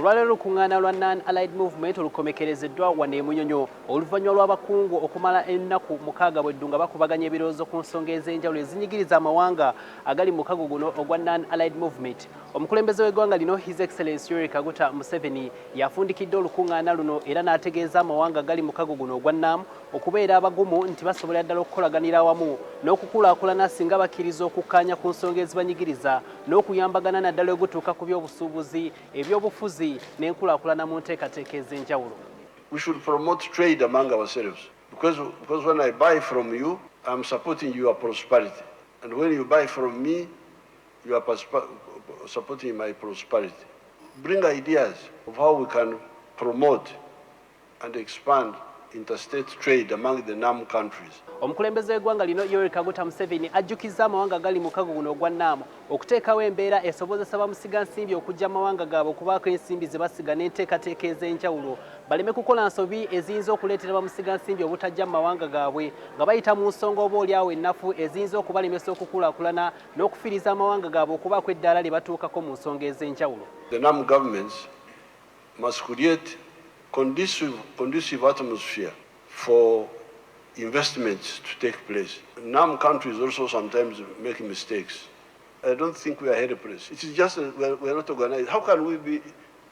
Olwaleero Olukungaana lwa Non-Allied Movement olukomekerezeddwa wano e Munyonyo oluvannyuma lw'abakungu okumala ennaku 6 bweddu nga bakubaganya ebirowoozo ku nsonga ez'enjawulo ezinyigiriza amawanga agali mu mukago guno ogwa Non-Allied Movement. Omukulembeze w'eggwanga lino His Excellency Yoweri Kaguta Museveni yafundikidde olukungaana luno era n'ategeeza amawanga agali mu mukago guno ogwa NAM okubeera abagumu nti basobola ddala okukolaganira awamu n'okukulaakulana singa bakkiriza okukkaanya ku nsonga ezibanyigiriza n'okuyambagana naddala okutuuka ku by'obusuubuzi, ebyobufuzi n'enkulaakulana mu nteekateeka ez'enjawulo. We should promote trade among ourselves because when I buy from you, I'm supporting your prosperity. And when you buy from me, you are supporting my prosperity. Bring ideas of how we can promote and expand interstate trade among the NAM countries. Omukulembeze w'eggwanga lino Yoweri Kaguta Museveni ajjukizza amawanga agali mu mukago guno ogwa NAM okuteekawo embeera esobozesa bamusiga nsimbi okujja amawanga gaabwe okubaako ensimbi ze basiga n'enteekateeka ez'enjawulo baleme kukola nsobi eziyinza okuleetera bamusiga nsimbi obutajja mu mawanga gaabwe nga bayita mu nsonga oboolyawo ennafu eziyinza okubalemesa okukulaakulana n'okufiiriza amawanga gaabwe okubaako eddaala lye batuukako mu nsonga ez'enjawulo. The NAM governments must create conducive atmosphere for investments to take place. NAM countries also sometimes make mistakes. I don't think we are helpless. It is just we are not organized. How can we be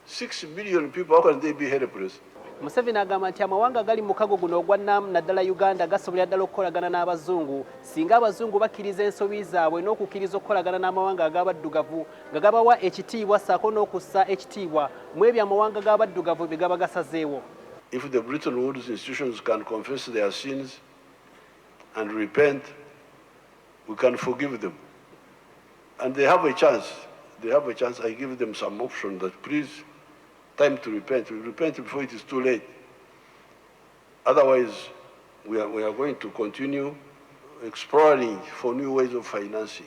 6 billion people? How can they be helpless? Museveni agamba nti amawanga agali mu mukago guno ogwa NAM naddala Uganda gasobolera ddala okukolagana n'abazungu singa abazungu bakkiriza ensobi zaabwe n'okukkiriza okukolagana n'amawanga ag'abaddugavu nga gabawa ekitiibwa ssaako n'okussa ekitiibwa mu ebyo amawanga g'abaddugavu bye gaba gasazeewo. If the Bretton Woods institutions can confess their sins and repent, we can forgive them. And they have a chance. They have a chance. I give them some option that please, time to repent. We repent before it is too late. Otherwise, we are going to continue exploring for new ways of financing.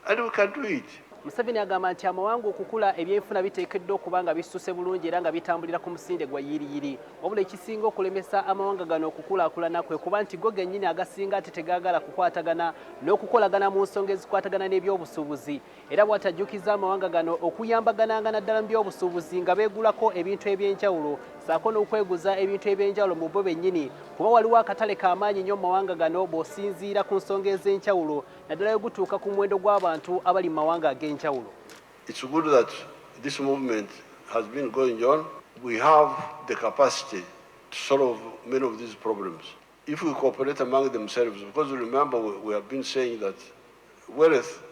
And we can do it. Museveni agamba nti amawanga okukula ebyenfuna biteekeddwa okuba nga bisuse bulungi era nga bitambulira ku musinde gwa yiriyiri. Wabula ekisinga okulemesa amawanga gano okukulaakulana kwe kuba nti go gennyini agasinga ate tegaagala kukwatagana n'okukolagana mu nsonga ezikwatagana n'ebyobusuubuzi. Era bw'atajjukiza amawanga gano okuyambagananga naddala mu byobusuubuzi nga beegulako ebintu eby'enjawulo ssaako n'okweguza ebintu eby'enjawulo mu bo bennyini kuba waliwo akatale k'amaanyi nnyo mu mawanga gano bw'osinziira ku nsonga ez'enjawulo naddala gutuuka ku muwendo gw'abantu abali mu mawanga ag'enjawulo. It's good that this movement has been going on. We have the capacity to solve many of these problems if we cooperate among themselves, because remember we have been saying that wealth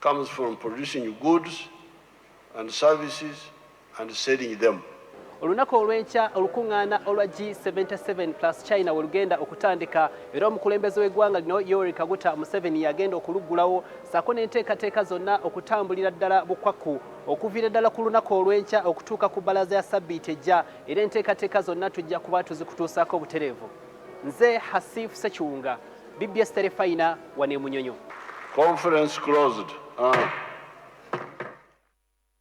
comes from producing goods and services and selling them. Olunaku olw'enkya olukungaana olwa G77 plus China we lugenda okutandika era omukulembeze w'eggwanga lino Yoweri Kaguta Museveni yagenda okuluggulawo ssaako n'enteekateeka zonna okutambulira ddala bukwakku okuviira ddala ku lunaku olw'enkya okutuuka ku bbalaza ya sabbiiti ejja era enteekateeka zonna tujja kuba tuzikutuusaako obutereevu. Nze Hasifu Sekiwunga, BBS Terefayina wano e Munyonyo. Conference closed.